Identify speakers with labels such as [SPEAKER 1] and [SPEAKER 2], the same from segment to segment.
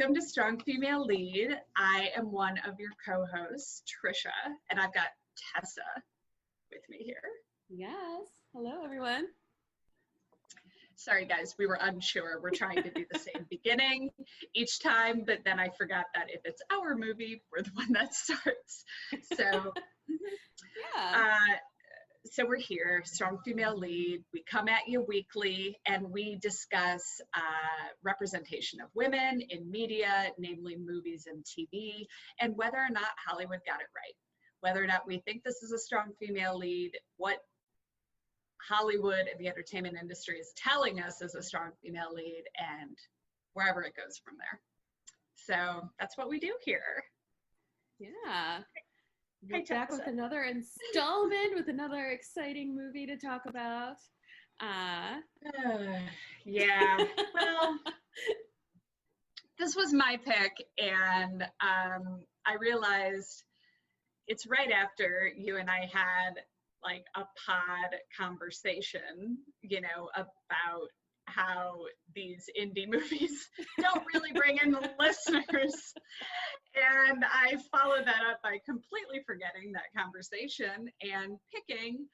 [SPEAKER 1] Welcome to Strong Female Lead. I am one of your co-hosts, Tricia, and I've got Tessa with me here.
[SPEAKER 2] Yes. Hello, everyone.
[SPEAKER 1] Sorry, guys, we were unsure. We're trying to do the same beginning each time, but then I forgot that if it's our movie, we're the one that starts. So,
[SPEAKER 2] Yeah.
[SPEAKER 1] So we're here, Strong Female Lead. We come at you weekly and we discuss representation of women in media, namely movies and TV, and whether or not Hollywood got it right. Whether or not we think this is a strong female lead, what Hollywood and the entertainment industry is telling us is a strong female lead, and wherever it goes from there. So that's what we do here.
[SPEAKER 2] Yeah. We're
[SPEAKER 1] Hey,
[SPEAKER 2] back with another installment with another exciting movie to talk about.
[SPEAKER 1] Yeah, well, this was my pick, and I realized it's right after you and I had like a pod conversation, you know, about how these indie movies don't really bring in the listeners. And I followed that up by completely forgetting that conversation and picking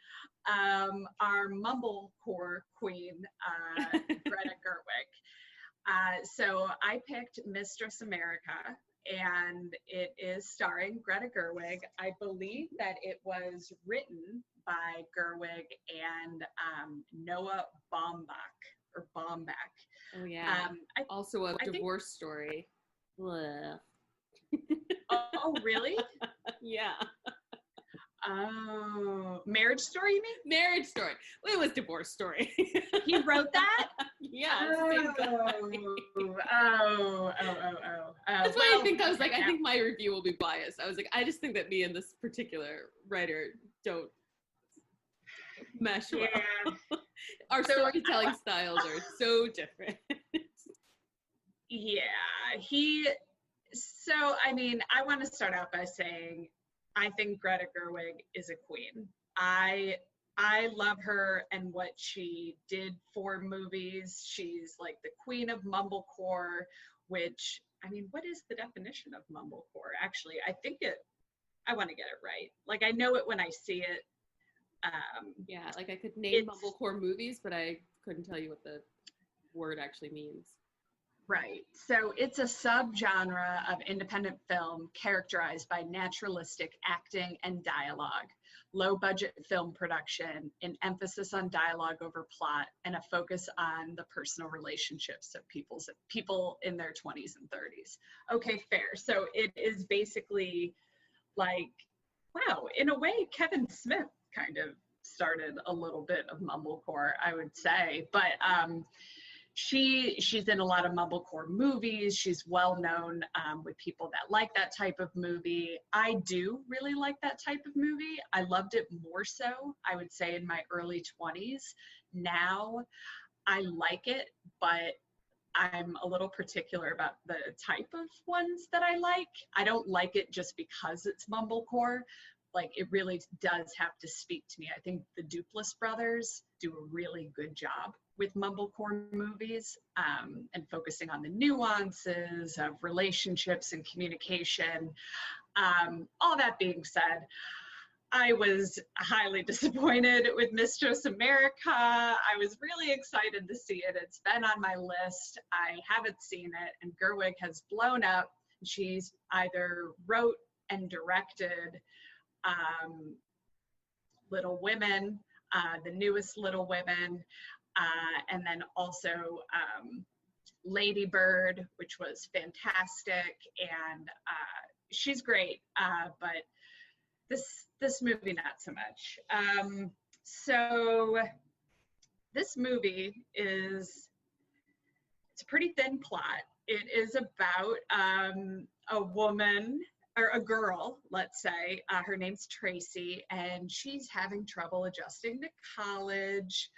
[SPEAKER 1] our Mumblecore queen, Greta Gerwig. So I picked Mistress America, and it is starring Greta Gerwig. I believe that it was written by Gerwig and Noah Baumbach.
[SPEAKER 2] Oh, yeah. Also a divorce story. Blah.
[SPEAKER 1] Oh, really?
[SPEAKER 2] Yeah.
[SPEAKER 1] Oh, Marriage Story, you mean?
[SPEAKER 2] Marriage Story. Well, it was Divorce Story.
[SPEAKER 1] He wrote that?
[SPEAKER 2] Yeah.
[SPEAKER 1] Oh.
[SPEAKER 2] That's why I think I was like, I think my review will be biased. I was like, I just think that me and this particular writer don't mesh well. Yeah. Our storytelling styles are so different.
[SPEAKER 1] Yeah, so, I mean, I want to start out by saying I think Greta Gerwig is a queen. I love her and what she did for movies. She's like the queen of Mumblecore, which, I mean, what is the definition of Mumblecore? Actually, I want to get it right. Like, I know it when I see it.
[SPEAKER 2] Yeah, like I could name Mumblecore movies, but I couldn't tell you what the word actually means.
[SPEAKER 1] Right. So it's a subgenre of independent film characterized by naturalistic acting and dialogue, low-budget film production, an emphasis on dialogue over plot, and a focus on the personal relationships of people in their 20s and 30s. Okay, fair. So it is basically like, wow, in a way, Kevin Smith kind of started a little bit of Mumblecore, I would say. But she's in a lot of Mumblecore movies. She's well known with people that like that type of movie. I do really like that type of movie. I loved it more so, I would say, in my early 20s. Now, I like it, but I'm a little particular about the type of ones that I like. I don't like it just because it's Mumblecore. Like, it really does have to speak to me. I think the Duplass brothers do a really good job with Mumblecore movies and focusing on the nuances of relationships and communication. All that being said, I was highly disappointed with Mistress America. I was really excited to see it. It's been on my list. I haven't seen it, and Gerwig has blown up. She's either wrote and directed Little Women, the newest Little Women, and then also Lady Bird, which was fantastic, and she's great, but this movie not so much. So this movie it's a pretty thin plot. It is about a woman, or a girl, let's say. Her name's Tracy, and she's having trouble adjusting to college.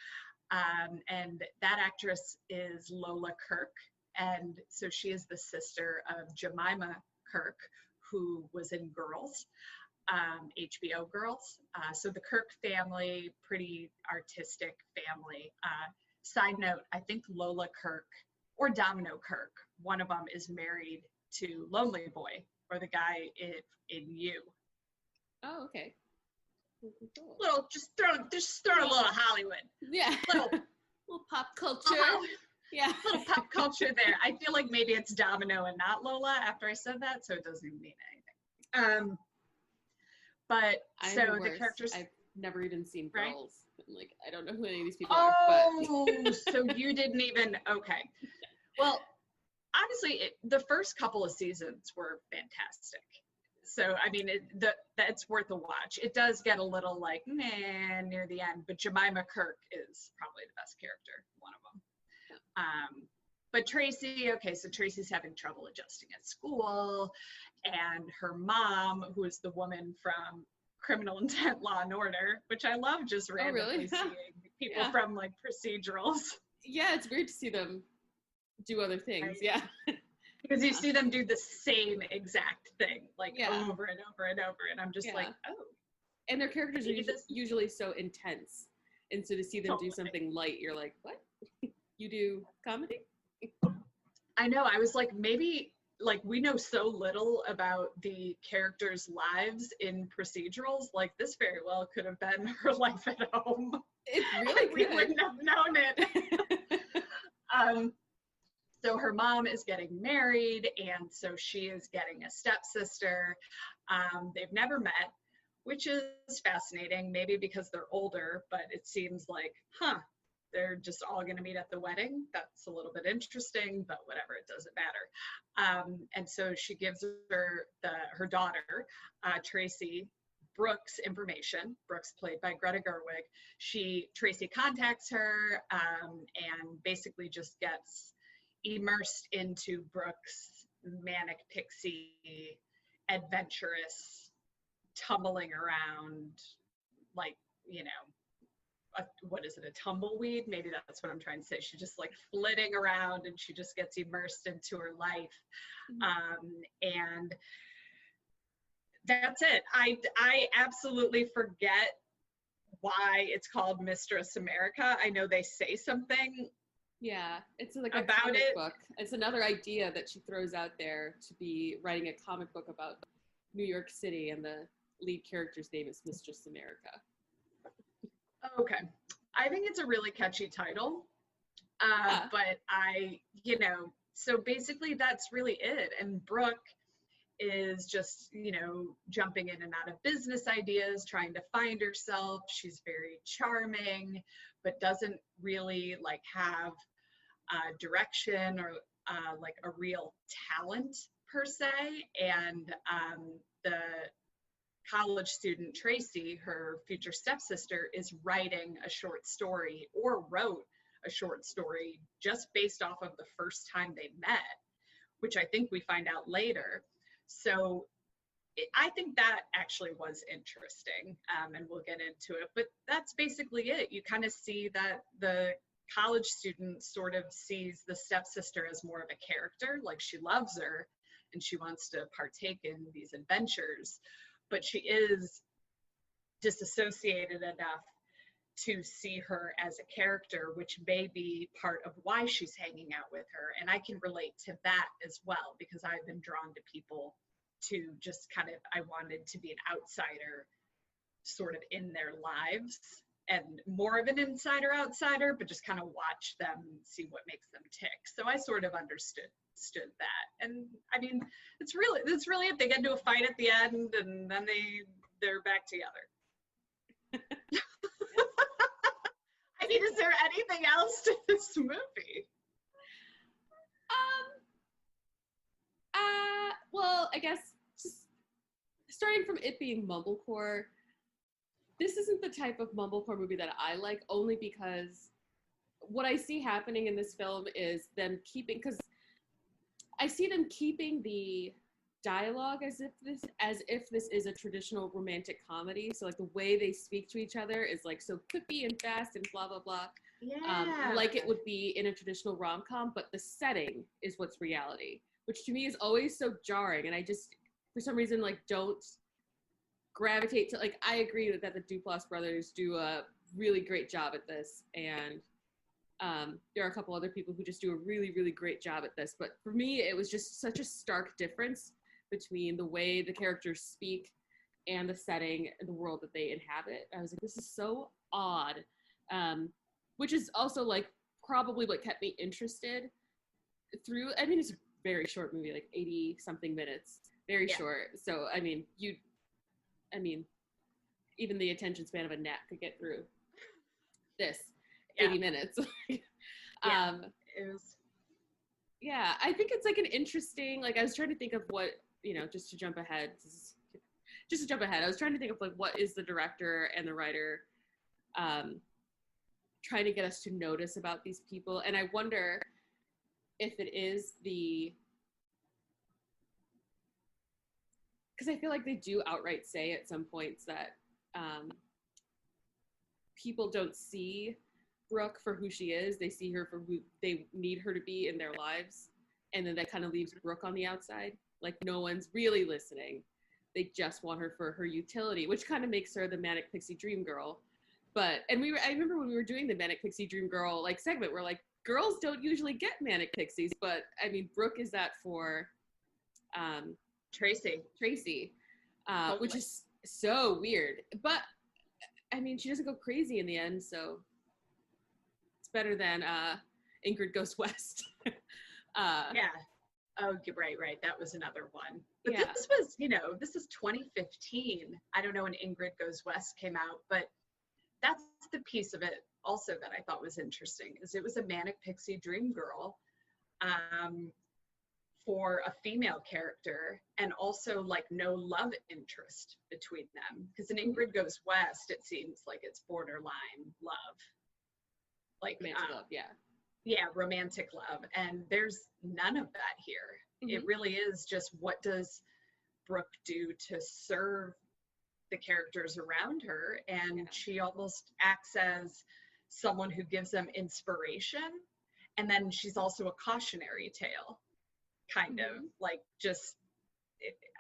[SPEAKER 1] And that actress is Lola Kirke. And so she is the sister of Jemima Kirke, who was in Girls, HBO Girls. So the Kirke family, pretty artistic family. Side note, I think Lola Kirke or Domino Kirke. One of them is married to Lonely Boy, or the guy in You.
[SPEAKER 2] Oh, okay. Cool.
[SPEAKER 1] Little, just throw a little Hollywood.
[SPEAKER 2] Yeah.
[SPEAKER 1] Little
[SPEAKER 2] pop culture. Yeah.
[SPEAKER 1] Little pop culture there. I feel like maybe it's Domino and not Lola after I said that, so it doesn't even mean anything. But so the characters.
[SPEAKER 2] I've never even seen
[SPEAKER 1] right?
[SPEAKER 2] Girls. I'm like, I don't know who any of these people are. But
[SPEAKER 1] So you didn't even. Okay. Well, honestly, the first couple of seasons were fantastic. So, I mean, that's worth a watch. It does get a little like, meh, near the end, but Jemima Kirke is probably the best character, one of them. But Tracy, okay, so Tracy's having trouble adjusting at school, and her mom, who is the woman from Criminal Intent, Law and Order, which I love just randomly seeing people from like procedurals.
[SPEAKER 2] Yeah, it's weird to see them do other things, right? Yeah.
[SPEAKER 1] Because you see them do the same exact thing, like over and over and over, and I'm just like, oh.
[SPEAKER 2] And their characters are usually so intense, and so to see them do something light, you're like, what? You do comedy?
[SPEAKER 1] I know. I was like, maybe, like, we know so little about the characters' lives in procedurals. Like, this very well could have been her life at home.
[SPEAKER 2] It really
[SPEAKER 1] we wouldn't have known it. So her mom is getting married, and so she is getting a stepsister. They've never met, which is fascinating, maybe because they're older, but it seems like, they're just all going to meet at the wedding. That's a little bit interesting, but whatever, it doesn't matter. And so she gives her daughter, Tracy, Brooke's information. Brooke's played by Greta Gerwig. Tracy contacts her and basically just gets immersed into Brooke's manic pixie, adventurous, tumbling around, like, you know, what is it, a tumbleweed? Maybe that's what I'm trying to say. She's just like flitting around, and she just gets immersed into her life. And that's it. I absolutely forget why it's called Mistress America. I know they say something.
[SPEAKER 2] Yeah, it's like a
[SPEAKER 1] about
[SPEAKER 2] comic
[SPEAKER 1] it.
[SPEAKER 2] book. It's another idea that she throws out there to be writing a comic book about New York City, and the lead character's name is Mistress America.
[SPEAKER 1] Okay. I think it's a really catchy title. But so basically that's really it. And Brooke is just, jumping in and out of business ideas, trying to find herself. She's very charming, but doesn't really like have direction or like a real talent per se. And the college student Tracy, her future stepsister, is writing a short story, or wrote a short story, just based off of the first time they met, which I think we find out later. So I think that actually was interesting, and we'll get into it. But that's basically it. You kind of see that the college student sort of sees the stepsister as more of a character, like she loves her and she wants to partake in these adventures, but she is disassociated enough to see her as a character, which may be part of why she's hanging out with her. And I can relate to that as well, because I've been drawn to people to just I wanted to be an outsider sort of in their lives, and more of an outsider, but just kind of watch them, see what makes them tick. So I sort of understood that. And I mean, that's really it. They get into a fight at the end, and then they're back together. I mean, is there anything else to this movie?
[SPEAKER 2] Well, I guess just starting from it being Mumblecore, this isn't the type of Mumblecore movie that I like, only because what I see happening in this film is them keeping the dialogue as if this is a traditional romantic comedy. So like the way they speak to each other is like so quippy and fast and blah blah blah.
[SPEAKER 1] Yeah.
[SPEAKER 2] Like it would be in a traditional rom-com, but the setting is what's reality, which to me is always so jarring. And I just, for some reason, like don't gravitate to, like, I agree that the Duplass brothers do a really great job at this, and There are a couple other people who just do a really, really great job at this. But for me, it was just such a stark difference between the way the characters speak and the setting and the world that they inhabit. I was like, this is so odd. Which is also like probably what kept me interested through. I mean, it's a very short movie, like 80 something minutes, very short. So, I mean, even the attention span of a gnat could get through this 80 minutes.
[SPEAKER 1] It was.
[SPEAKER 2] Yeah, I think it's like an interesting, like I was trying to think of what, just to jump ahead, I was trying to think of like, what is the director and the writer trying to get us to notice about these people? And I wonder if it is because I feel like they do outright say at some points that people don't see Brooke for who she is. They see her for who they need her to be in their lives. And then that kind of leaves Brooke on the outside. Like no one's really listening. They just want her for her utility, which kind of makes her the Manic Pixie Dream Girl. I remember when we were doing the Manic Pixie Dream Girl like segment, we're like, girls don't usually get Manic Pixies, but I mean, Brooke is that for
[SPEAKER 1] Tracy,
[SPEAKER 2] which is so weird. But I mean, she doesn't go crazy in the end, so it's better than Ingrid Goes West.
[SPEAKER 1] Yeah. Oh, right. That was another one. But this was, this is 2015. I don't know when Ingrid Goes West came out, but that's the piece of it also that I thought was interesting, is it was a Manic Pixie Dream Girl for a female character, and also like no love interest between them. Because in Ingrid Goes West, it seems like it's borderline love. Like
[SPEAKER 2] romantic love,
[SPEAKER 1] yeah, romantic love, and there's none of that here. It really is just, what does Brooke do to serve the characters around her? And she almost acts as someone who gives them inspiration, and then she's also a cautionary tale, kind of like, just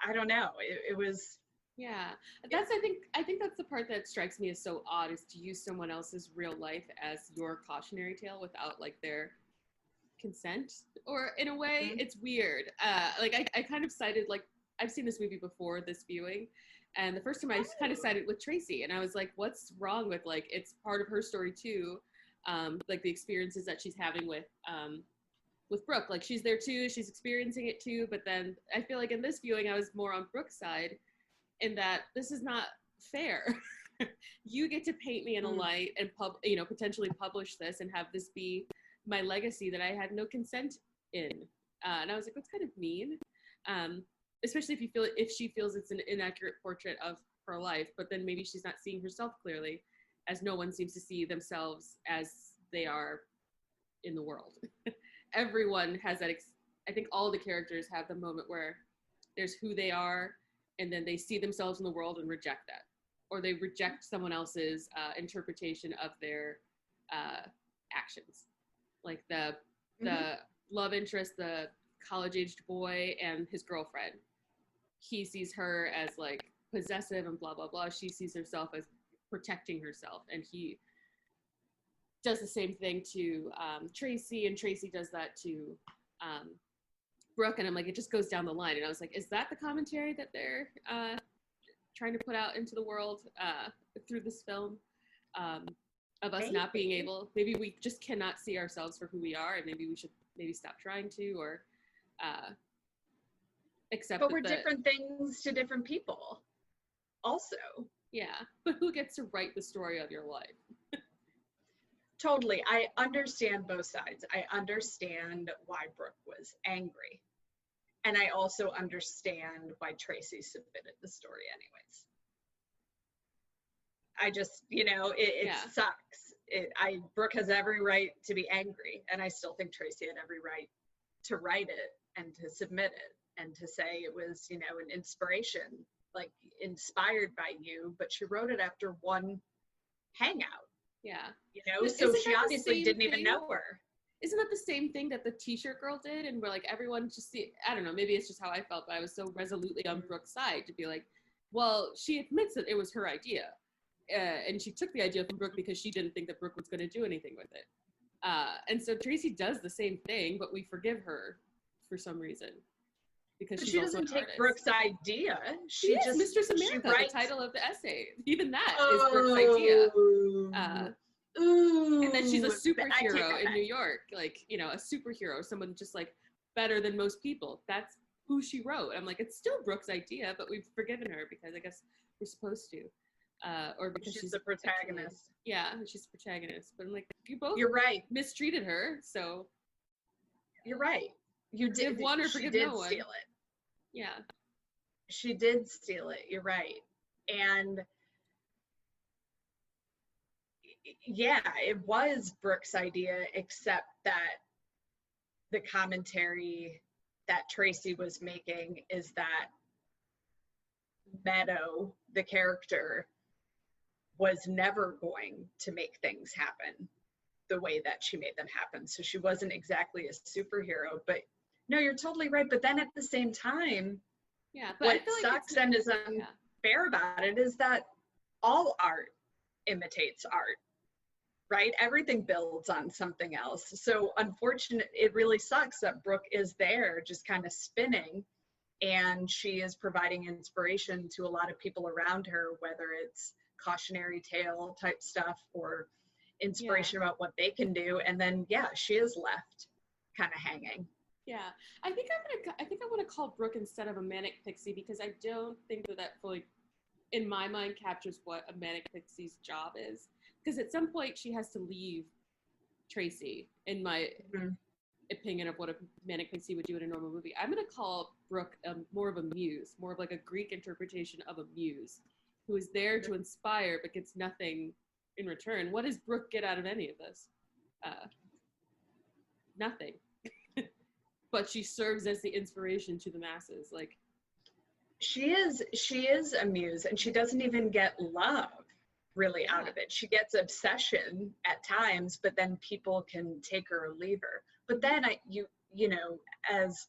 [SPEAKER 1] I don't know, it was
[SPEAKER 2] that's I think that's the part that strikes me as so odd, is to use someone else's real life as your cautionary tale without like their consent, or in a way it's weird. Like I kind of sided, like I've seen this movie before this viewing, and the first time I kind of sided with Tracy, and I was like, what's wrong with, like, it's part of her story too, like the experiences that she's having with Brooke, like she's there too, she's experiencing it too. But then I feel like in this viewing I was more on Brooke's side, in that this is not fair. You get to paint me in a light and potentially publish this and have this be my legacy that I had no consent in. And I was like, that's kind of mean. Especially if she feels it's an inaccurate portrait of her life, but then maybe she's not seeing herself clearly, as no one seems to see themselves as they are in the world. Everyone has that. I think all the characters have the moment where there's who they are, and then they see themselves in the world and reject that, or they reject someone else's interpretation of their actions. Like the love interest, the college-aged boy and his girlfriend. He sees her as like possessive and blah, blah, blah. She sees herself as protecting herself. And he does the same thing to Tracy, and Tracy does that to Brooke. And I'm like, it just goes down the line. And I was like, is that the commentary that they're trying to put out into the world through this film? Of us not being able, maybe we just cannot see ourselves for who we are, and maybe we should stop trying to, or accept.
[SPEAKER 1] But we're different things to different people also.
[SPEAKER 2] Yeah, but who gets to write the story of your life?
[SPEAKER 1] Totally. I understand both sides. I understand why Brooke was angry. And I also understand why Tracy submitted the story anyways. I just, it sucks. Brooke has every right to be angry, and I still think Tracy had every right to write it and to submit it and to say it was, an inspiration, like inspired by you, but she wrote it after one hangout.
[SPEAKER 2] Yeah.
[SPEAKER 1] So she obviously didn't even know her.
[SPEAKER 2] Isn't that the same thing that the t-shirt girl did? And we're like, everyone just I don't know, maybe it's just how I felt, but I was so resolutely on Brooke's side to be like, well, she admits that it was her idea. And she took the idea from Brooke because she didn't think that Brooke was going to do anything with it. And so Tracy does the same thing, but we forgive her for some reason. Because
[SPEAKER 1] she doesn't take
[SPEAKER 2] artist.
[SPEAKER 1] Brooke's idea.
[SPEAKER 2] She just Mistress America, the title of the essay. Even that is Brooke's idea. And then she's a superhero in New York, like, you know, a superhero, someone just like better than most people. That's who she wrote. I'm like, it's still Brooke's idea, but we've forgiven her because I guess we're supposed to. Or because she's
[SPEAKER 1] the protagonist.
[SPEAKER 2] Yeah, she's the protagonist. But I'm like,
[SPEAKER 1] you're right.
[SPEAKER 2] Mistreated her, so.
[SPEAKER 1] You're right. You did.
[SPEAKER 2] One or forgive no one.
[SPEAKER 1] Steal it.
[SPEAKER 2] Yeah.
[SPEAKER 1] She did steal it. You're right. And yeah, it was Brooke's idea, except that the commentary that Tracy was making is that Meadow, the character, was never going to make things happen the way that she made them happen. So she wasn't exactly a superhero, but no, you're totally right. But then at the same time,
[SPEAKER 2] but
[SPEAKER 1] what sucks and is unfair about it is that all art imitates art, right? Everything builds on something else. So unfortunate, it really sucks that Brooke is there just kind of spinning, and she is providing inspiration to a lot of people around her, whether it's cautionary tale type stuff or inspiration about what they can do. And then, she is left kind of hanging.
[SPEAKER 2] Yeah, I think I want to call Brooke instead of a manic pixie, because I don't think that fully, in my mind, captures what a manic pixie's job is. Because at some point she has to leave Tracy, in my opinion of what a manic pixie would do in a normal movie. I'm going to call Brooke more of a muse, more of like a Greek interpretation of a muse, who is there to inspire but gets nothing in return. What does Brooke get out of any of this? Nothing. But she serves as the inspiration to the masses. Like, she
[SPEAKER 1] is a muse, and she doesn't even get love really out of it. She gets obsession at times, but then people can take her or leave her. But then you know, as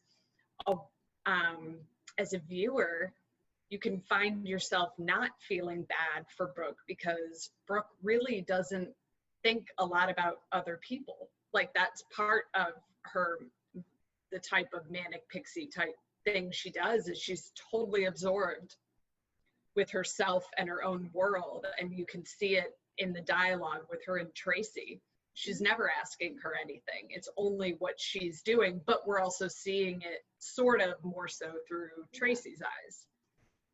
[SPEAKER 1] a viewer, you can find yourself not feeling bad for Brooke, because Brooke really doesn't think a lot about other people. Like, that's part of her, the type of manic pixie type thing she does, is she's totally absorbed with herself and her own world. And you can see it in the dialogue with her and Tracy. She's never asking her anything. It's only what she's doing, but we're also seeing it sort of more so through Tracy's eyes.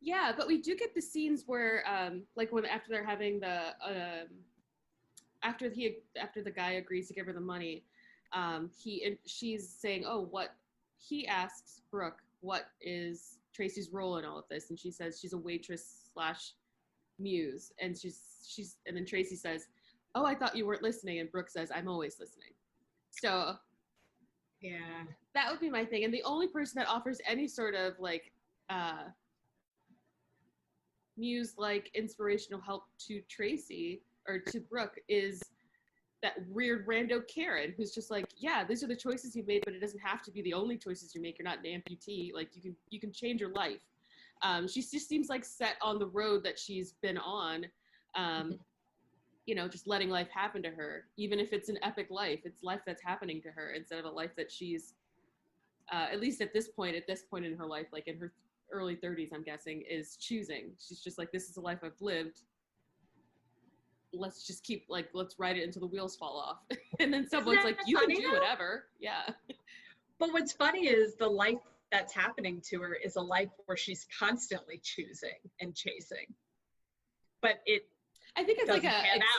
[SPEAKER 2] Yeah, but we do get the scenes where, like, when after they're having the, after the guy agrees to give her the money, she's saying, he asks Brooke, what is Tracy's role in all of this? And she says she's a waitress / muse. And and then Tracy says, oh, I thought you weren't listening. And Brooke says, I'm always listening. So
[SPEAKER 1] yeah,
[SPEAKER 2] that would be my thing. And the only person that offers any sort of like, muse-like inspirational help to Tracy or to Brooke is that weird rando Karen, who's just like, yeah, these are the choices you've made, but it doesn't have to be the only choices you make. You're not an amputee. Like, you can change your life. She just seems like set on the road that she's been on, you know, just letting life happen to her, even if it's an epic life. It's life that's happening to her instead of a life that she's, at least at this point in her life, like in her early 30s, I'm guessing, is choosing. She's just like, this is a life I've lived. Let's just let's ride it until the wheels fall off. And then someone's like, you can do whatever. Yeah.
[SPEAKER 1] But what's funny is the life that's happening to her is a life where she's constantly choosing and chasing. But
[SPEAKER 2] I think it's like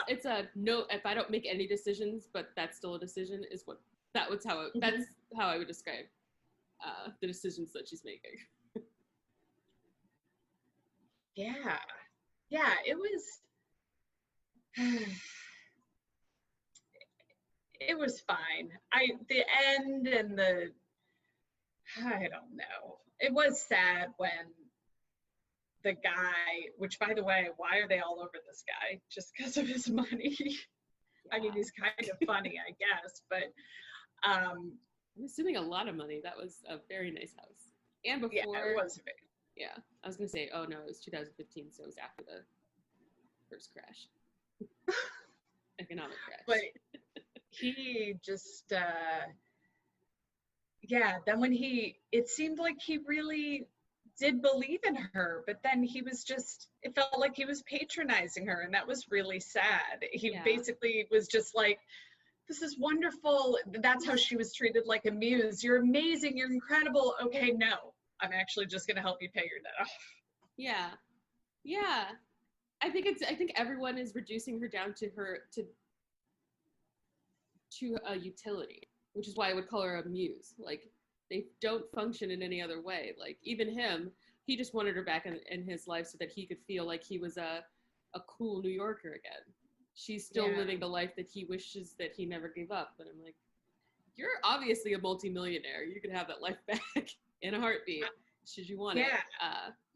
[SPEAKER 2] it's a no, if I don't make any decisions, but that's still a decision, is what that's how I would describe the decisions that she's making.
[SPEAKER 1] Yeah, it was it was fine. The end and I don't know. It was sad when the guy, which, by the way, why are they all over this guy? Just because of his money? Yeah. I mean, he's kind of funny, I guess, but
[SPEAKER 2] I'm assuming a lot of money. That was a very nice house. And before,
[SPEAKER 1] yeah, it was big.
[SPEAKER 2] Yeah, I was gonna say, oh no, it was 2015, so it was after the first crash. Economic crash.
[SPEAKER 1] But he just, yeah, then when it seemed like he really did believe in her, but then he was just, it felt like he was patronizing her, and that was really sad. He basically was just like, this is wonderful. That's how she was treated, like a muse. You're amazing. You're incredible. Okay, no, I'm actually just going to help you pay your debt off.
[SPEAKER 2] Yeah. Yeah. I think everyone is reducing her down to a utility, which is why I would call her a muse. Like, they don't function in any other way. Like, even him, he just wanted her back in his life so that he could feel like he was a cool New Yorker again. She's still living the life that he wishes that he never gave up. But I'm like, you're obviously a multimillionaire. You could have that life back in a heartbeat, should you want it.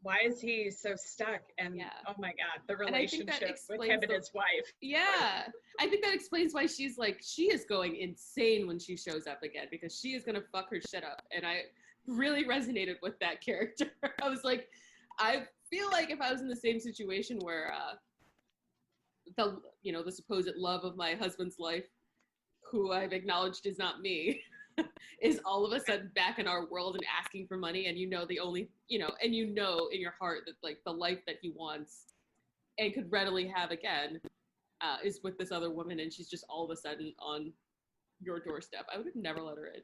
[SPEAKER 1] Why is he so stuck? And oh my God, the relationship with him and his wife.
[SPEAKER 2] Yeah. I think that explains why she's like, she is going insane when she shows up again, because she is going to fuck her shit up. And I really resonated with that character. I was like, I feel like if I was in the same situation where the supposed love of my husband's life, who I've acknowledged is not me, is all of a sudden back in our world and asking for money, and the only, and in your heart that like the life that he wants and could readily have again is with this other woman, and she's just all of a sudden on your doorstep. I would have never let her in.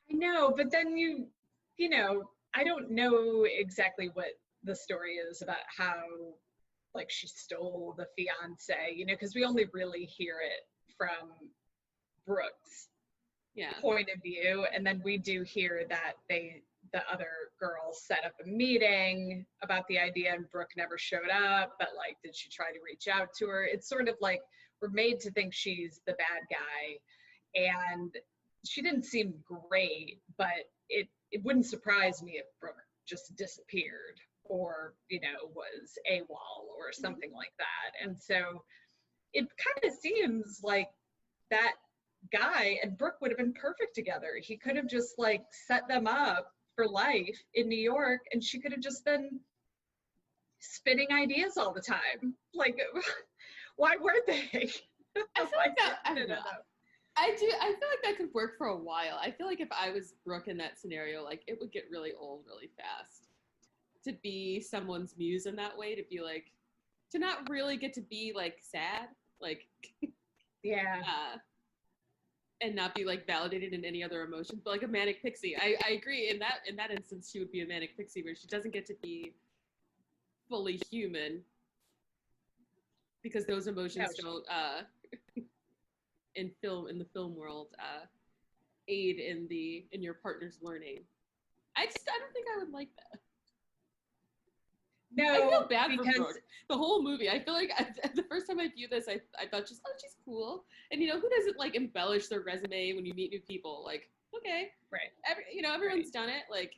[SPEAKER 1] I know, but then I don't know exactly what the story is about how like she stole the fiance, because we only really hear it from Brooke's point of view, and then we do hear that the other girls set up a meeting about the idea, and Brooke never showed up, but like, did she try to reach out to her? It's sort of like we're made to think she's the bad guy, and she didn't seem great, but it wouldn't surprise me if Brooke just disappeared or was AWOL or something like that. And so it kind of seems like that guy and Brooke would have been perfect together. He could have just like set them up for life in New York, and she could have just been spitting ideas all the time. Like, why weren't they?
[SPEAKER 2] I feel like that. I don't know. I feel like that could work for a while. I feel like if I was Brooke in that scenario, like it would get really old really fast. To be someone's muse in that way, to be like, to not really get to be like sad, like and not be like validated in any other emotion, but like a manic pixie. I agree in that instance she would be a manic pixie where she doesn't get to be fully human because those emotions don't in the film world aid in your partner's learning. I don't think I would like that.
[SPEAKER 1] No,
[SPEAKER 2] I feel bad for Brooke. The whole movie, I feel like the first time I viewed this, I thought just, oh, she's cool. And who doesn't like embellish their resume when you meet new people? Like, okay,
[SPEAKER 1] right?
[SPEAKER 2] Everyone's done it. Like,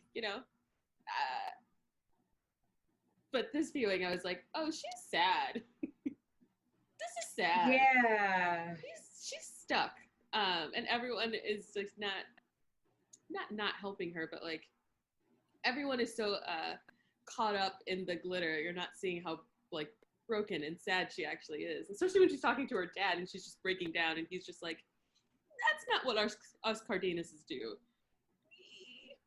[SPEAKER 2] but this viewing, I was like, oh, she's sad. This is sad.
[SPEAKER 1] Yeah,
[SPEAKER 2] she's stuck. And everyone is like not helping her, but like everyone is so caught up in the glitter. You're not seeing how like broken and sad she actually is, especially when she's talking to her dad and she's just breaking down, and he's just like, that's not what us Cardenases do.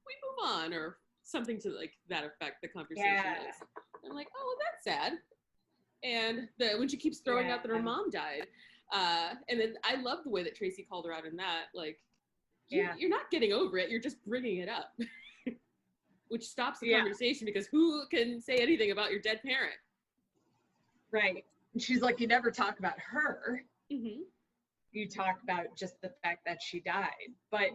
[SPEAKER 2] We move on, or something to like that effect. The conversation is. I'm like, oh, well, that's sad. And when she keeps throwing out that her mom died, and then I love the way that Tracy called her out in that. Like, you're not getting over it. You're just bringing it up. Which stops the conversation, because who can say anything about your dead parent?
[SPEAKER 1] Right. And she's like, you never talk about her.
[SPEAKER 2] Mm-hmm.
[SPEAKER 1] You talk about just the fact that she died. But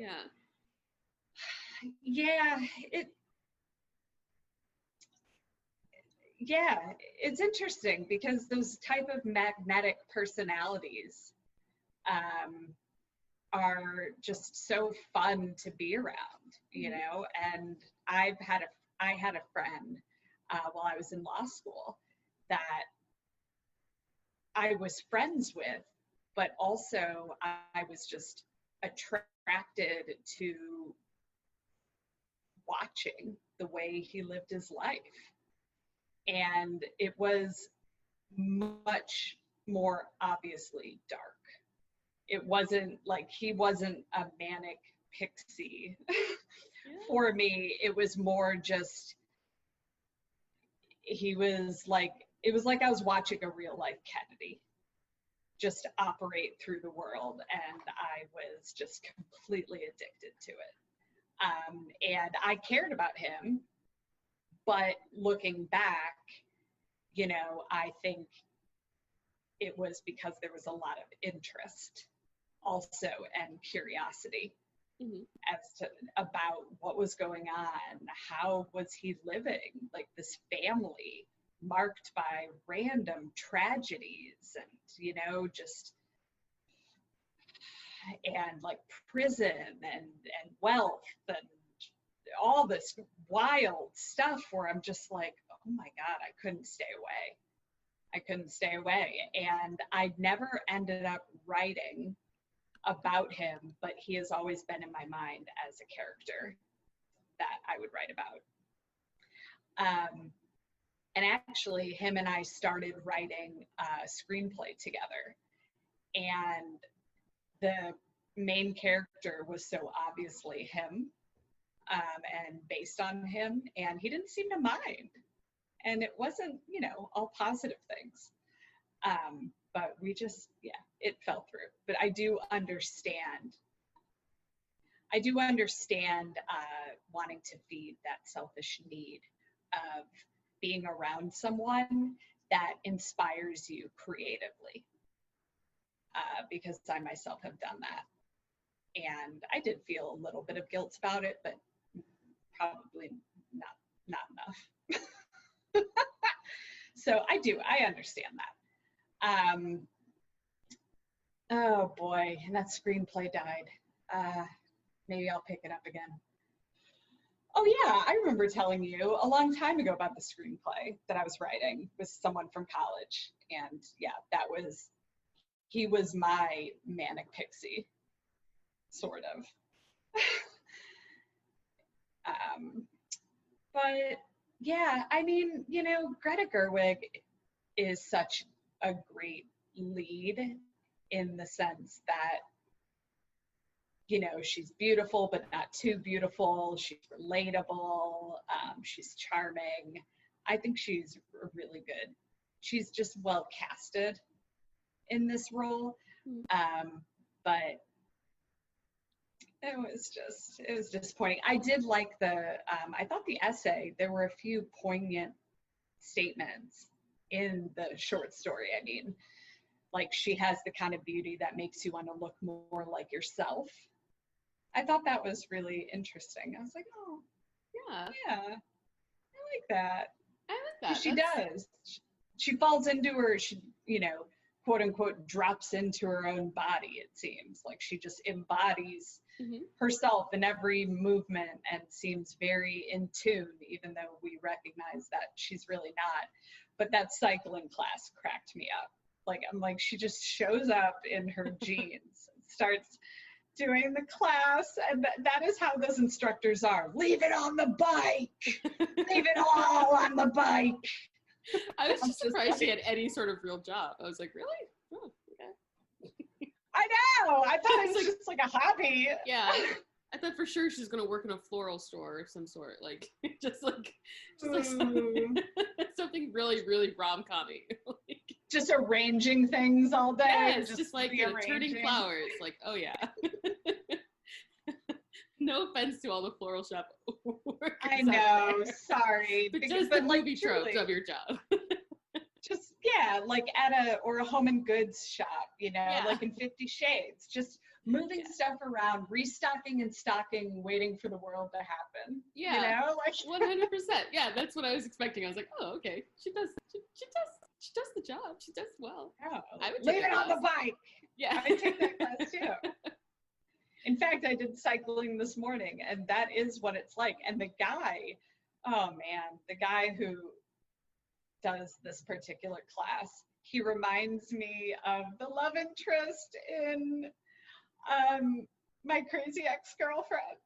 [SPEAKER 1] it's interesting because those type of magnetic personalities are just so fun to be around, and I had a friend while I was in law school that I was friends with, but also I was just attracted to watching the way he lived his life. And it was much more obviously dark it wasn't like he wasn't a manic pixie for me. It was more just, he was like, it was like I was watching a real life Kennedy just operate through the world, and I was just completely addicted to it. And I cared about him, but looking back, you know, I think it was because there was a lot of interest also and curiosity as to about what was going on, how was he living, like this family marked by random tragedies and, you know, just, and like prison and wealth and all this wild stuff where I'm just like, oh my God, I couldn't stay away. I couldn't stay away. And I never ended up writing about him, but he has always been in my mind as a character that I would write about. And actually, him and I started writing a screenplay together. And the main character was so obviously him, and based on him, and he didn't seem to mind. And it wasn't, you know, all positive things. But we just, yeah, it fell through. But I do understand wanting to feed that selfish need of being around someone that inspires you creatively, because I myself have done that. And I did feel a little bit of guilt about it, but probably not enough. So I understand that. Oh boy, and that screenplay died. Maybe I'll pick it up again. Oh yeah, I remember telling you a long time ago about the screenplay that I was writing with someone from college. And yeah, he was my manic pixie, sort of. But yeah, I mean, you know, Greta Gerwig is such a great lead in the sense that, you know, she's beautiful, but not too beautiful. She's relatable. She's charming. I think she's really good. She's just well casted in this role. But it was disappointing. I did like I thought the essay, there were a few poignant statements in the short story. I mean, like, she has the kind of beauty that makes you want to look more like yourself. I thought that was really interesting. I was like, oh, yeah, I like that.
[SPEAKER 2] I like that.
[SPEAKER 1] She does. She falls into her, you know, quote unquote, drops into her own body, it seems. Like she just embodies herself in every movement and seems very in tune, even though we recognize that she's really not. But that cycling class cracked me up. Like, I'm like, she just shows up in her jeans and starts doing the class, and that is how those instructors are. Leave it on the bike. Leave it all on the bike.
[SPEAKER 2] I was just surprised she had any sort of real job. I was like, really? Oh, okay.
[SPEAKER 1] I know. I thought it was just like a hobby.
[SPEAKER 2] Yeah. I thought for sure she's gonna work in a floral store of some sort, like just like something really, really rom-commy. Like,
[SPEAKER 1] just arranging things all day.
[SPEAKER 2] Yeah, it's just like turning flowers. Like, oh yeah. No offense to all the floral shop workers.
[SPEAKER 1] I know, sorry.
[SPEAKER 2] But just the movie tropes of your job.
[SPEAKER 1] Just, yeah, like at a home and goods shop, you know, like in 50 Shades. Just moving stuff around, restocking and stocking, waiting for the world to happen.
[SPEAKER 2] Yeah.
[SPEAKER 1] You know, like
[SPEAKER 2] 100%. Yeah, that's what I was expecting. I was like, oh, okay. She does the job. She does well.
[SPEAKER 1] Oh,
[SPEAKER 2] I would
[SPEAKER 1] leave it on the bike.
[SPEAKER 2] Yeah.
[SPEAKER 1] I would take that class too. In fact, I did cycling this morning, and that is what it's like. And the guy, oh man, the guy who does this particular class, he reminds me of the love interest in My Crazy Ex-Girlfriend.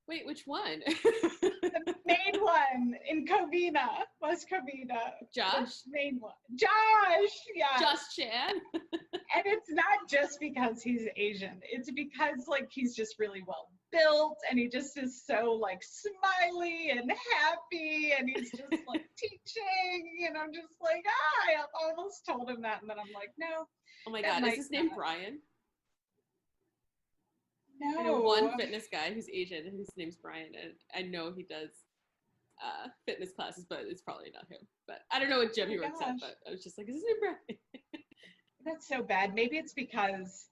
[SPEAKER 2] Wait, which one?
[SPEAKER 1] The main one in Covina, West Covina.
[SPEAKER 2] Josh?
[SPEAKER 1] The main one. Josh, yeah.
[SPEAKER 2] Josh Chan?
[SPEAKER 1] And it's not just because he's Asian. It's because, like, he's just really well built, and he just is so, like, smiley and happy, and he's just, like, teaching, and I'm just like, I almost told him that, and then I'm like, no.
[SPEAKER 2] Oh my God, is his name Brian?
[SPEAKER 1] No.
[SPEAKER 2] I know one fitness guy who's Asian, and his name's Brian, and I know he does fitness classes, but it's probably not him. But I don't know what gym he works at, but I was just like, is his name Brian?
[SPEAKER 1] That's so bad. Maybe it's because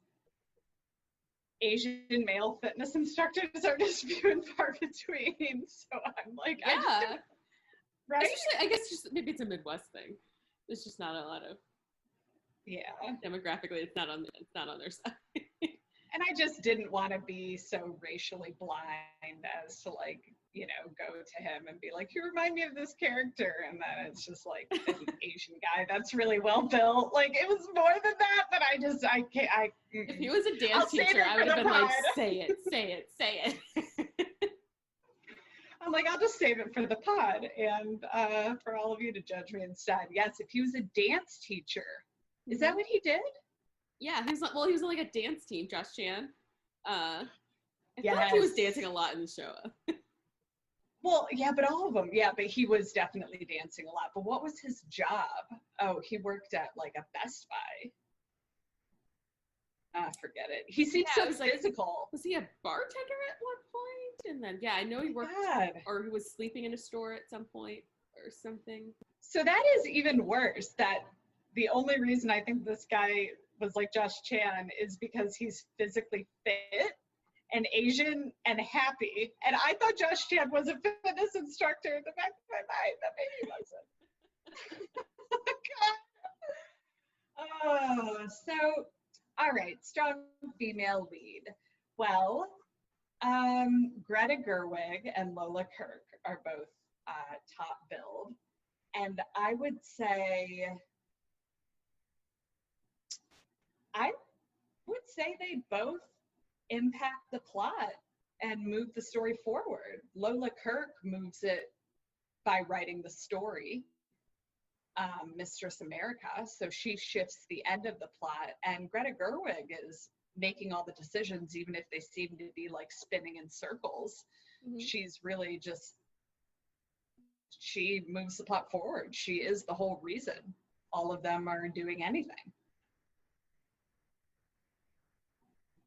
[SPEAKER 1] Asian male fitness instructors are just few and far between. So I'm like,
[SPEAKER 2] yeah.
[SPEAKER 1] Right?
[SPEAKER 2] I guess just maybe it's a Midwest thing. There's just not a lot of demographically, it's not on their side.
[SPEAKER 1] And I just didn't want to be so racially blind as to, like, you know, go to him and be like, you remind me of this character. And then it's just like an Asian guy that's really well built. Like, it was more than that, but I can't.
[SPEAKER 2] If he was a dance teacher, I would have been like, say it.
[SPEAKER 1] I'm like, I'll just save it for the pod and for all of you to judge me instead. Yes, if he was a dance teacher. Is that what he did?
[SPEAKER 2] Yeah, he was on like a dance team, Josh Chan. I feel like he was dancing a lot in the show.
[SPEAKER 1] Well, yeah, but all of them. Yeah, but he was definitely dancing a lot. But what was his job? Oh, he worked at like a Best Buy. Forget it. He seems so physical.
[SPEAKER 2] Was he a bartender at one point? And then, I know he worked, or he was sleeping in a store at some point or something.
[SPEAKER 1] So that is even worse. That the only reason I think this guy was like Josh Chan is because he's physically fit and Asian and happy. And I thought Josh Chan was a fitness instructor in the back of my mind. That maybe he wasn't. Oh, so, all right, strong female lead. Well, Greta Gerwig and Lola Kirke are both top billed. And I would say they both impact the plot and move the story forward. Lola Kirke moves it by writing the story, Mistress America, so she shifts the end of the plot, and Greta Gerwig is making all the decisions, even if they seem to be like spinning in circles. Mm-hmm. She's really just, she moves the plot forward. She is the whole reason all of them are doing anything.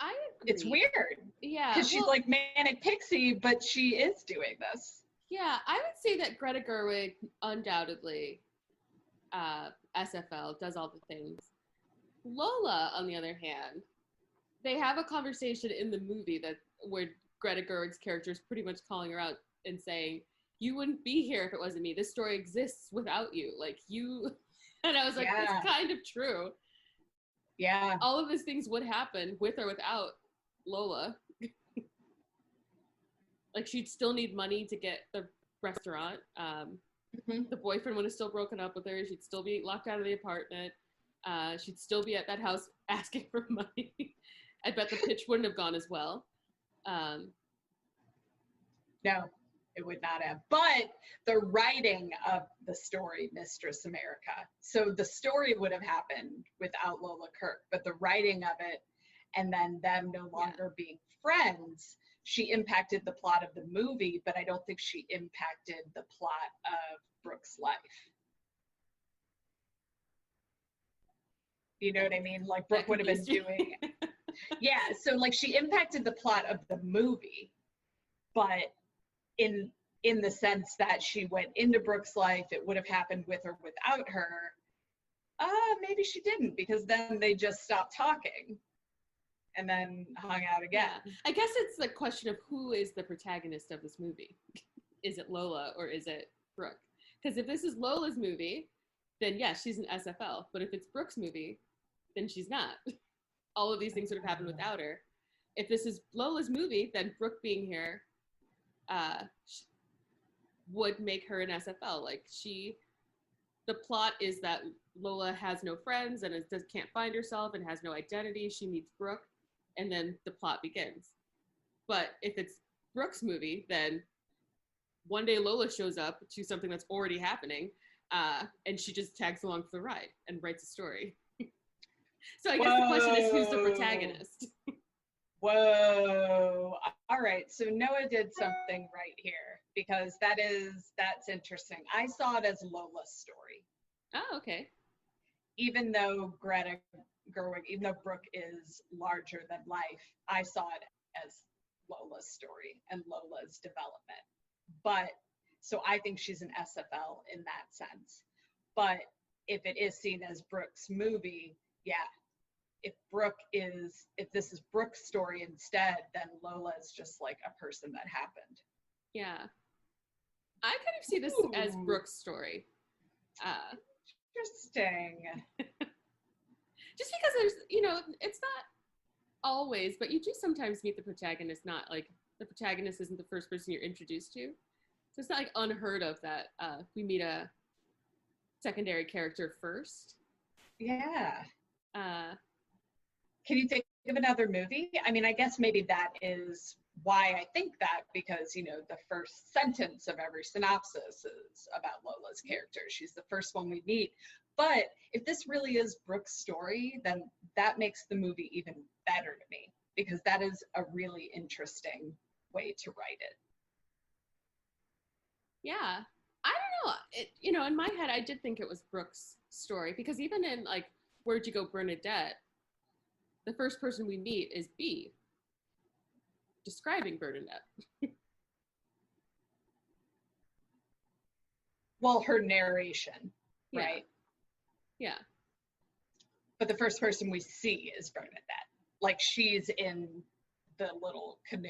[SPEAKER 2] I agree.
[SPEAKER 1] It's weird.
[SPEAKER 2] Yeah.
[SPEAKER 1] Because she's like manic pixie, but she is doing this.
[SPEAKER 2] Yeah, I would say that Greta Gerwig undoubtedly, SFL, does all the things. Lola, on the other hand, they have a conversation in the movie where Greta Gerwig's character is pretty much calling her out and saying, you wouldn't be here if it wasn't me. This story exists without you. Like, you... And I was like, that's kind of true.
[SPEAKER 1] Yeah.
[SPEAKER 2] All of these things would happen with or without Lola. Like, she'd still need money to get the restaurant. The boyfriend would have still broken up with her. She'd still be locked out of the apartment. She'd still be at that house asking for money. I bet the pitch wouldn't have gone as well.
[SPEAKER 1] No, it would not have. But the writing of the story, Mistress America. So the story would have happened without Lola Kirke, but the writing of it and then them no longer being friends, she impacted the plot of the movie, but I don't think she impacted the plot of Brooke's life. You know what I mean? Like, Brooke would have been doing it. Yeah, so like she impacted the plot of the movie, but in the sense that she went into Brooke's life, it would have happened with or without her. Maybe she didn't, because then they just stopped talking and then hung out again.
[SPEAKER 2] Yeah. I guess it's the question of who is the protagonist of this movie. Is it Lola or is it Brooke? Because if this is Lola's movie, then yes, she's an SFL. But if it's Brooke's movie, then she's not. All of these things would have happened without her. If this is Lola's movie, then Brooke being here would make her an SFL. Like, the plot is that Lola has no friends and can't find herself and has no identity. She meets Brooke, and then the plot begins. But if it's Brooke's movie, then one day Lola shows up to something that's already happening, and she just tags along for the ride and writes a story. So I guess the question is, who's the protagonist?
[SPEAKER 1] Whoa. All right. So Noah did something right here, because that's interesting. I saw it as Lola's story.
[SPEAKER 2] Oh, okay.
[SPEAKER 1] Even though Greta Gerwig, even though Brooke is larger than life, I saw it as Lola's story and Lola's development. But so I think she's an SFL in that sense. But if it is seen as Brooke's movie, yeah. If this is Brooke's story instead, then Lola is just like a person that happened.
[SPEAKER 2] Yeah. I kind of see this as Brooke's story.
[SPEAKER 1] Interesting.
[SPEAKER 2] Just because there's, you know, it's not always, but you do sometimes meet the protagonist, not like the protagonist isn't the first person you're introduced to. So it's not like unheard of that we meet a secondary character first.
[SPEAKER 1] Yeah. Can you think of another movie? I mean, I guess maybe that is why I think that, because, you know, the first sentence of every synopsis is about Lola's character. She's the first one we meet. But if this really is Brooke's story, then that makes the movie even better to me, because that is a really interesting way to write it.
[SPEAKER 2] Yeah. I don't know. You know, in my head, I did think it was Brooke's story, because even in, like, Where'd You Go, Bernadette, the first person we meet is B, describing Bernadette.
[SPEAKER 1] Well, her narration, right?
[SPEAKER 2] Yeah.
[SPEAKER 1] But the first person we see is Bernadette. Like, she's in the little canoe,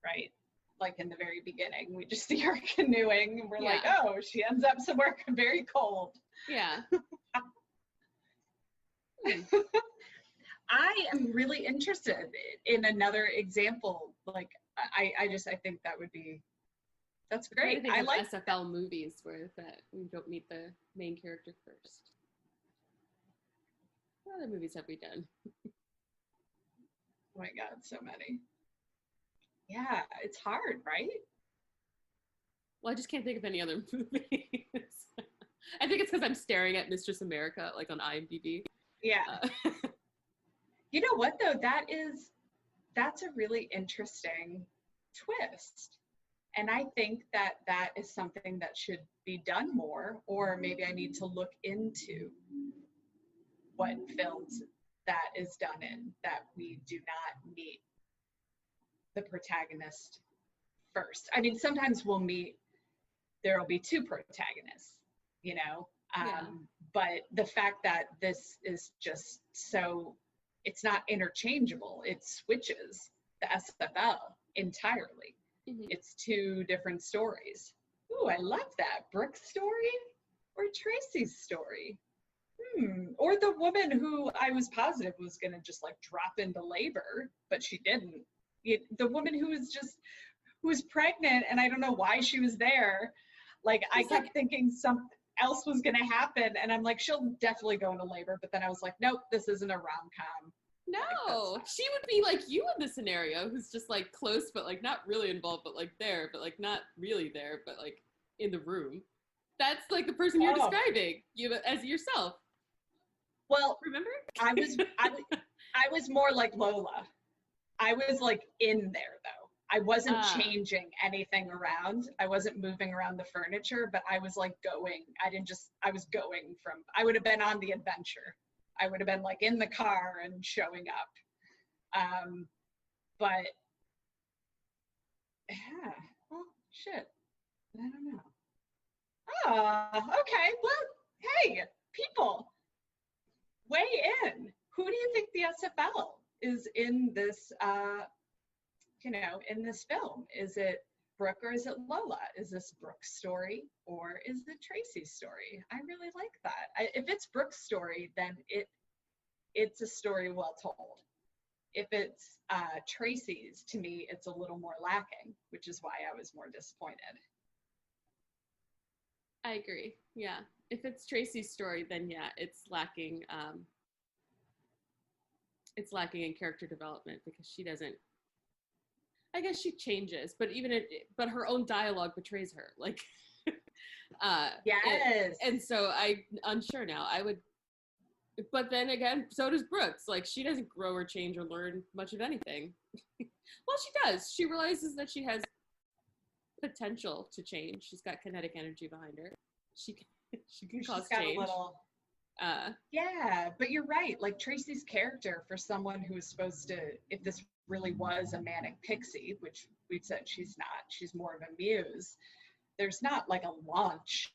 [SPEAKER 1] right? Like, in the very beginning, we just see her canoeing, and we're like, oh, she ends up somewhere very cold.
[SPEAKER 2] Yeah.
[SPEAKER 1] I am really interested in another example. Like, I think that would be, that's great.
[SPEAKER 2] I like SFL movies where that we don't meet the main character first. What other movies have we done?
[SPEAKER 1] Oh my God, so many. Yeah, it's hard, right?
[SPEAKER 2] Well, I just can't think of any other movies. I think it's because I'm staring at Mistress America, like on IMDb.
[SPEAKER 1] Yeah. You know what, though? That's a really interesting twist. And I think that is something that should be done more, or maybe I need to look into what films that is done in, that we do not meet the protagonist first. I mean, sometimes there'll be two protagonists, you know? But the fact that this is just so, it's not interchangeable, it switches the SFL entirely. Mm-hmm. It's two different stories. Ooh, I love that. Brooke's story or Tracy's story? Or the woman who I was positive was going to just like drop into labor, but she didn't. The woman who was pregnant, and I don't know why she was there. Like, I kept thinking something else was going to happen, and I'm like, she'll definitely go into labor. But then I was like, nope, this isn't a rom-com.
[SPEAKER 2] No, like, she would be like you in this scenario, who's just like close, but like not really involved, but like there, but like not really there, but like in the room. That's like the person you're describing, you as yourself.
[SPEAKER 1] Well,
[SPEAKER 2] remember?
[SPEAKER 1] I was more like Lola. I was like in there though. I wasn't changing anything around. I wasn't moving around the furniture, but I was like going. I was going from, I would have been on the adventure. I would have been like in the car and showing up. But yeah, well, shit. I don't know. Okay. Well, hey, people, weigh in. Who do you think the SFL is in this, in this film? Is it Brooke or is it Lola? Is this Brooke's story or is it Tracy's story? I really like that. If it's Brooke's story, then it's a story well told. If it's Tracy's, to me, it's a little more lacking, which is why I was more disappointed.
[SPEAKER 2] I agree. Yeah. If it's Tracy's story, then yeah, it's lacking. It's lacking in character development because she doesn't. I guess she changes, but but her own dialogue betrays her. Like,
[SPEAKER 1] yes.
[SPEAKER 2] And so I'm unsure now. I would, but then again, so does Brooks. Like, she doesn't grow or change or learn much of anything. Well, she does. She realizes that she has potential to change. She's got kinetic energy behind her. She can cause change. A little.
[SPEAKER 1] Yeah, but you're right. Like, Tracy's character, for someone who is supposed to, if this really was a manic pixie, which we've said she's not, she's more of a muse, there's not like a launch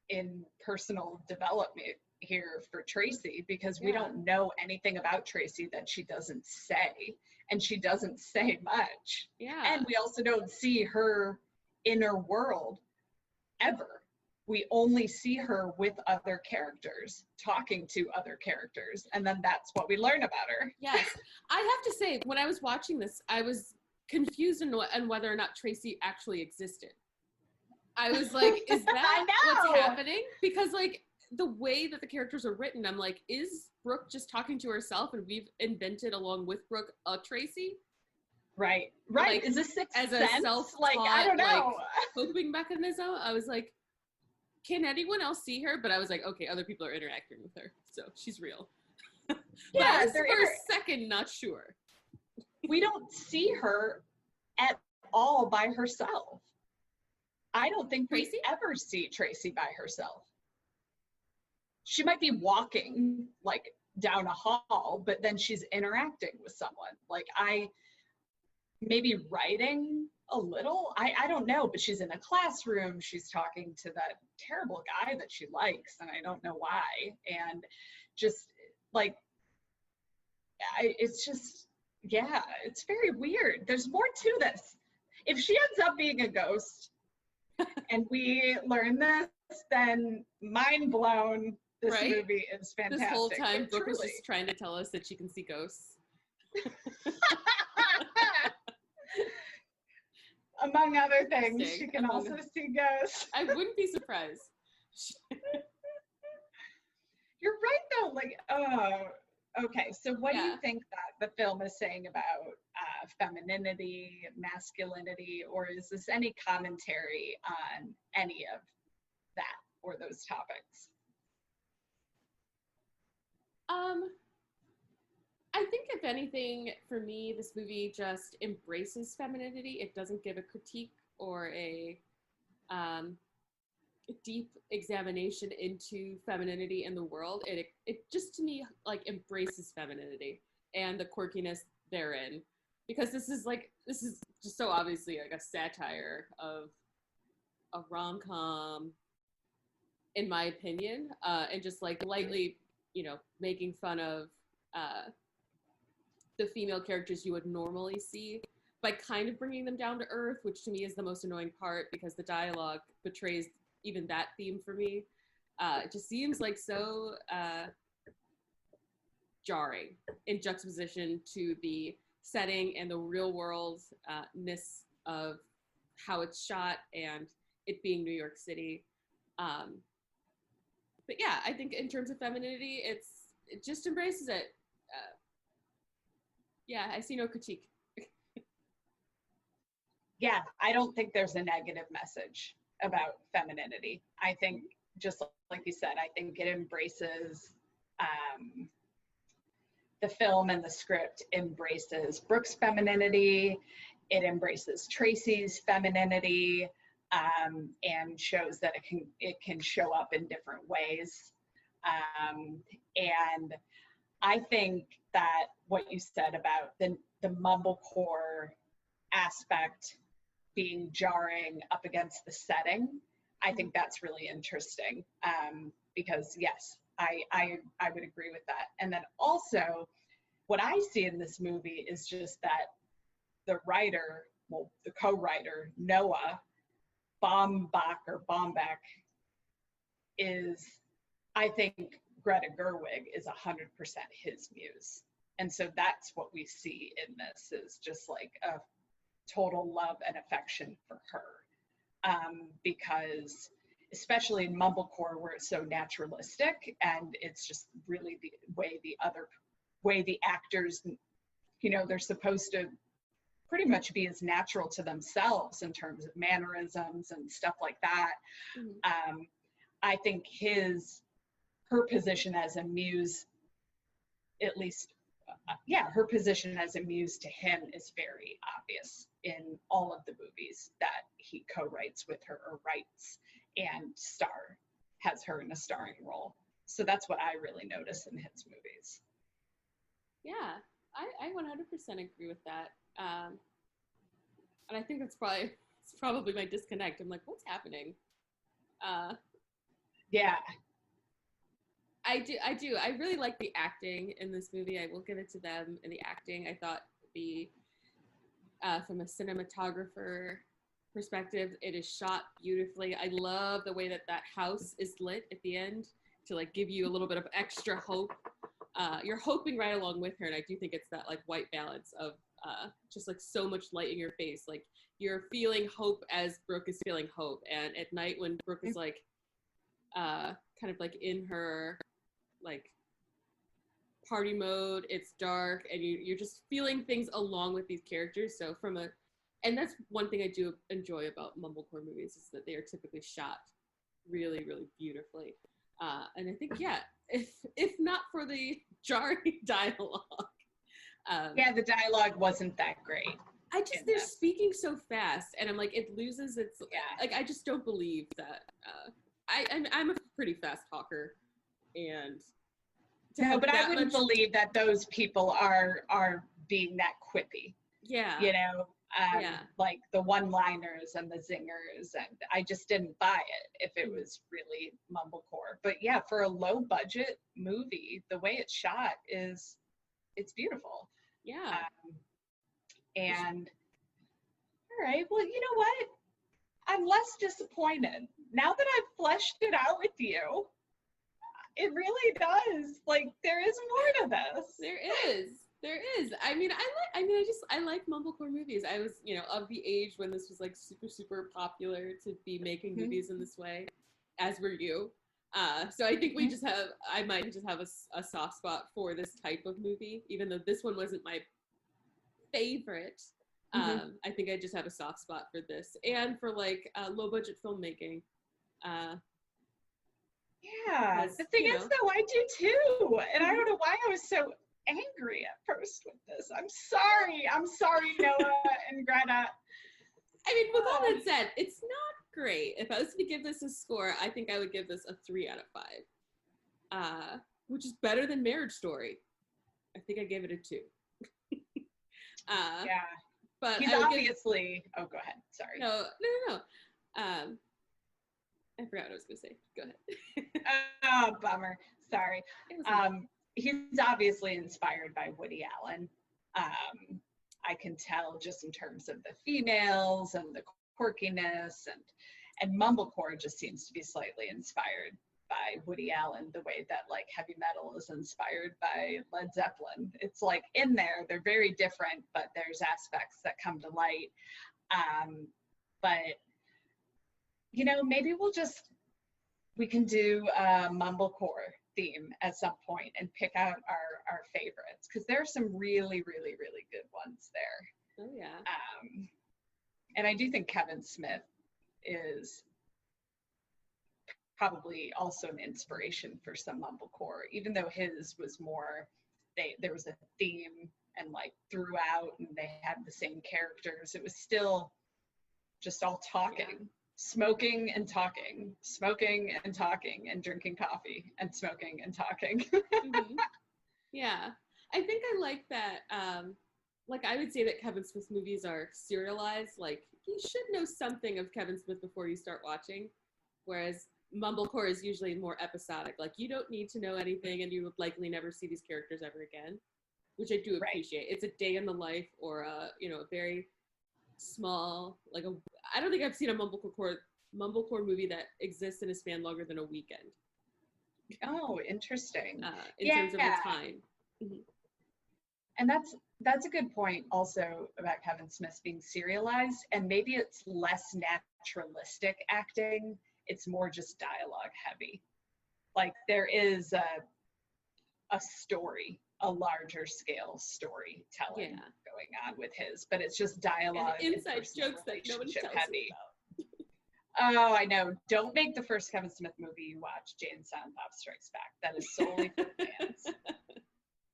[SPEAKER 1] in personal development here for Tracy, because we don't know anything about Tracy that she doesn't say, and she doesn't say much.
[SPEAKER 2] Yeah.
[SPEAKER 1] And we also don't see her inner world ever. We only see her with other characters, talking to other characters, and then that's what we learn about her.
[SPEAKER 2] Yes. I have to say, when I was watching this, I was confused on whether or not Tracy actually existed. I was like, is that what's happening? Because, like, the way that the characters are written, I'm like, is Brooke just talking to herself and we've invented, along with Brooke, a Tracy?
[SPEAKER 1] Right.
[SPEAKER 2] Like,
[SPEAKER 1] is this
[SPEAKER 2] as a self-taught,
[SPEAKER 1] like, I don't know,
[SPEAKER 2] coping mechanism? I was like, can anyone else see her? But I was like, okay, other people are interacting with her, so she's real.
[SPEAKER 1] Yeah,
[SPEAKER 2] but for a second, not sure.
[SPEAKER 1] We don't see her at all by herself. I don't think
[SPEAKER 2] Tracy?
[SPEAKER 1] we ever see Tracy by herself. She might be walking like down a hall, but then she's interacting with someone. Like, maybe writing a little, I don't know, but she's in a classroom, she's talking to that terrible guy that she likes, and I don't know why. And just like, it's just, yeah, it's very weird. There's more to this. If she ends up being a ghost and we learn this, then mind blown. This movie is fantastic.
[SPEAKER 2] This whole time, Brooke was just trying to tell us that she can see ghosts.
[SPEAKER 1] Among other things, she can also see ghosts.
[SPEAKER 2] I wouldn't be surprised.
[SPEAKER 1] You're right, though. Like, okay. So what do you think that the film is saying about femininity, masculinity, or is this any commentary on any of that or those topics?
[SPEAKER 2] I think, if anything, for me, this movie just embraces femininity. It doesn't give a critique or a deep examination into femininity in the world. It just, to me, like, embraces femininity and the quirkiness therein, because this is just so obviously like a satire of a rom-com, in my opinion, and just like lightly, making fun of the female characters you would normally see by kind of bringing them down to earth, which to me is the most annoying part, because the dialogue betrays even that theme for me. It just seems like so jarring in juxtaposition to the setting and the real worldness of how it's shot and it being New York City. But yeah, I think in terms of femininity, it just embraces it. Yeah, I see no critique.
[SPEAKER 1] Yeah, I don't think there's a negative message about femininity. I think, just like you said, I think it embraces, the film and the script embraces Brooke's femininity, it embraces Tracy's femininity, and shows that it can show up in different ways. And I think that what you said about the Mumblecore aspect being jarring up against the setting, I think that's really interesting, because yes, I would agree with that. And then also, what I see in this movie is just that the writer, well, the co-writer, Noah Baumbach is, I think Greta Gerwig is 100% his muse. And so that's what we see in this, is just like a total love and affection for her. Because especially in Mumblecore, where it's so naturalistic, and it's just really the way the actors, they're supposed to pretty much be as natural to themselves in terms of mannerisms and stuff like that. I think her position as a muse, at least, her position as a muse to him is very obvious in all of the movies that he co-writes with her or writes and has her in a starring role. So that's what I really notice in his movies.
[SPEAKER 2] Yeah, I 100% agree with that. And I think it's probably my disconnect. I'm like, what's happening?
[SPEAKER 1] Yeah.
[SPEAKER 2] I do. I really like the acting in this movie. I will give it to them in the acting. I thought from a cinematographer perspective, it is shot beautifully. I love the way that house is lit at the end to like give you a little bit of extra hope. You're hoping right along with her, and I do think it's that like white balance of just like so much light in your face. Like you're feeling hope as Brooke is feeling hope, and at night when Brooke is like kind of like in her like party mode, it's dark, and you're just feeling things along with these characters. So and that's one thing I do enjoy about Mumblecore movies is that they are typically shot really, really beautifully. And I think, if not for the jarring dialogue.
[SPEAKER 1] The dialogue wasn't that great.
[SPEAKER 2] They're speaking so fast, and I'm like, it loses its, like, I just don't believe that. I'm a pretty fast talker, and
[SPEAKER 1] no, but I wouldn't believe that those people are being that quippy.
[SPEAKER 2] Yeah.
[SPEAKER 1] You know, like the one-liners and the zingers, and I just didn't buy it if it was really Mumblecore. But yeah, for a low-budget movie, the way it's shot it's beautiful.
[SPEAKER 2] Yeah.
[SPEAKER 1] And all right, well, you know what? I'm less disappointed now that I've fleshed it out with you. It really does. Like, there is more to this.
[SPEAKER 2] There is. I mean, I like Mumblecore movies. I was, of the age when this was like super, super popular to be making movies in this way, as were you. So I think I might just have a soft spot for this type of movie, even though this one wasn't my favorite. I think I just have a soft spot for this and for like low budget filmmaking.
[SPEAKER 1] Yeah, the thing is though, I do too, and I don't know why I was so angry at first with this. I'm sorry, Noah and Greta.
[SPEAKER 2] I mean, with all that said, it's not great. If I was to give this a score, I think I would give this a 3 out of 5, which is better than Marriage Story. I think I gave it a 2.
[SPEAKER 1] Yeah, but he's obviously. Oh, go ahead. Sorry.
[SPEAKER 2] No. I forgot what I was going to say. Go ahead.
[SPEAKER 1] Oh, bummer. Sorry. He's obviously inspired by Woody Allen. I can tell just in terms of the females and the quirkiness, and Mumblecore just seems to be slightly inspired by Woody Allen, the way that like heavy metal is inspired by Led Zeppelin. It's like in there, they're very different, but there's aspects that come to light. But maybe we can do a Mumblecore theme at some point and pick out our favorites, because there are some really, really, really good ones there.
[SPEAKER 2] Oh yeah.
[SPEAKER 1] And I do think Kevin Smith is probably also an inspiration for some Mumblecore, even though his was more, there was a theme and like throughout, and they had the same characters. It was still just all talking, smoking and talking, and drinking coffee and smoking and talking.
[SPEAKER 2] Yeah, I think I like that. Like I would say that Kevin Smith's movies are serialized. Like you should know something of Kevin Smith before you start watching, whereas Mumblecore is usually more episodic. Like you don't need to know anything, and you would likely never see these characters ever again, which I do appreciate. It's a day in the life, or a very small, like I don't think I've seen a Mumblecore movie that exists in a span longer than a weekend.
[SPEAKER 1] Oh, interesting.
[SPEAKER 2] In terms of the time.
[SPEAKER 1] And that's a good point also about Kevin Smith being serialized, and maybe it's less naturalistic acting. It's more just dialogue heavy. Like there is a story a larger scale storytelling going on with his, but it's just dialogue
[SPEAKER 2] and inside jokes that nobody tells you about.
[SPEAKER 1] Oh, I know. Don't make the first Kevin Smith movie you watch, Jay and Silent Bob Strikes Back. That is solely for fans.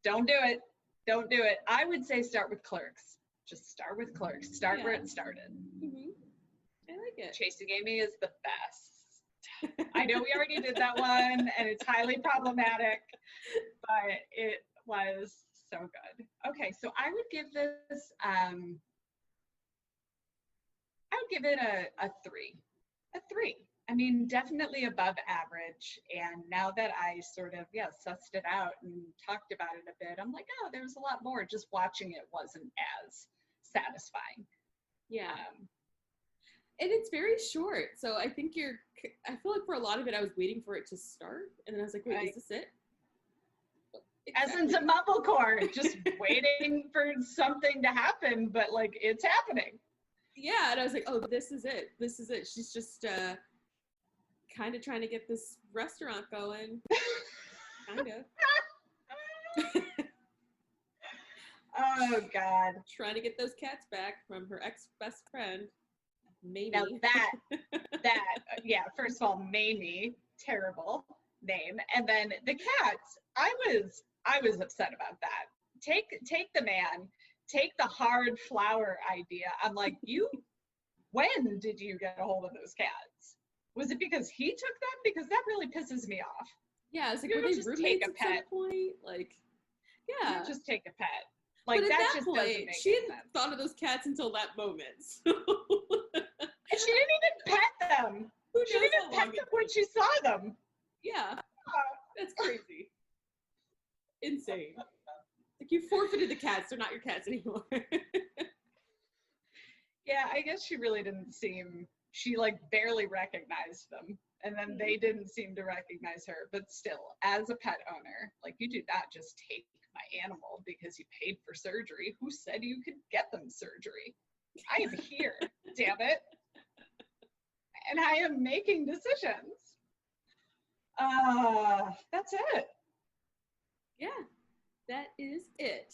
[SPEAKER 1] Don't do it. Don't do it. I would say start with Clerks. Just start with Clerks. Start where it started.
[SPEAKER 2] Mm-hmm. I like it.
[SPEAKER 1] Chasing Amy is the best. I know we already did that one, and it's highly problematic, but it was so good. Okay, so I would give this, I would give it a 3. A 3. I mean, definitely above average. And now that I sort of, sussed it out and talked about it a bit, I'm like, oh, there's a lot more. Just watching it wasn't as satisfying.
[SPEAKER 2] Yeah. And it's very short. So I think I feel like for a lot of it, I was waiting for it to start. And then I was like, wait, is this it?
[SPEAKER 1] Exactly. As in some Mumblecore, just waiting for something to happen, but like it's happening.
[SPEAKER 2] Yeah. And I was like, oh, this is it. This is it. She's just kind of trying to get this restaurant going. Kind of.
[SPEAKER 1] Oh, God.
[SPEAKER 2] Trying to get those cats back from her ex-best friend, Mamie.
[SPEAKER 1] Now first of all, Mamie, terrible name. And then the cats, I was upset about that. Take the man, take the hard flower idea. I'm like, when did you get a hold of those cats? Was it because he took them? Because that really pisses me off.
[SPEAKER 2] Yeah, it's like, were they roommates at some point? Like, yeah.
[SPEAKER 1] You just take a pet. Like,
[SPEAKER 2] but at
[SPEAKER 1] that
[SPEAKER 2] that
[SPEAKER 1] just
[SPEAKER 2] point,
[SPEAKER 1] doesn't make
[SPEAKER 2] she hadn't
[SPEAKER 1] sense.
[SPEAKER 2] thought of those cats until that moment. So.
[SPEAKER 1] And she didn't even pet them. She didn't even pet them when she saw them.
[SPEAKER 2] Yeah. That's crazy. Insane. Like, you forfeited the cats. They're not your cats anymore.
[SPEAKER 1] Yeah, I guess she really didn't she like barely recognized them. And then they didn't seem to recognize her. But still, as a pet owner, like, you do not just take my animal because you paid for surgery. Who said you could get them surgery? I am here, damn it. And I am making decisions. That's it.
[SPEAKER 2] Yeah, that is it.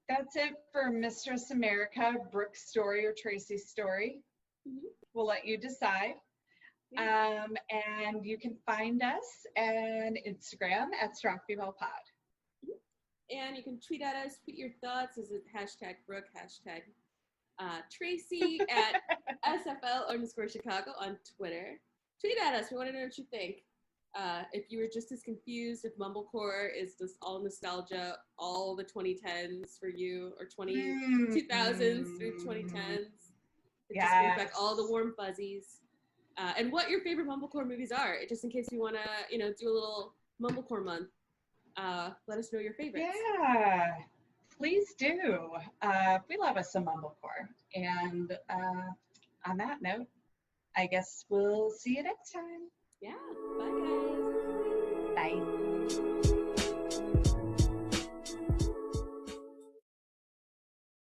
[SPEAKER 1] That's it for Mistress America, Brooke's story or Tracy's story. Mm-hmm. We'll let you decide. Yeah. And you can find us on Instagram at Strong Female Pod.
[SPEAKER 2] And you can tweet at us, tweet your thoughts. Is it #Brooke, #Tracy at SFL_Chicago on Twitter. Tweet at us. We want to know what you think. If you were just as confused if Mumblecore is just all nostalgia, all the 2010s for you, or 2000s through 2010s. It just brings back all the warm fuzzies. And what your favorite Mumblecore movies are, just in case you want to, do a little Mumblecore month. Let us know your favorites.
[SPEAKER 1] Yeah, please do. We love us some Mumblecore. And on that note, I guess we'll see you next time.
[SPEAKER 2] Yeah, bye guys.
[SPEAKER 1] Bye.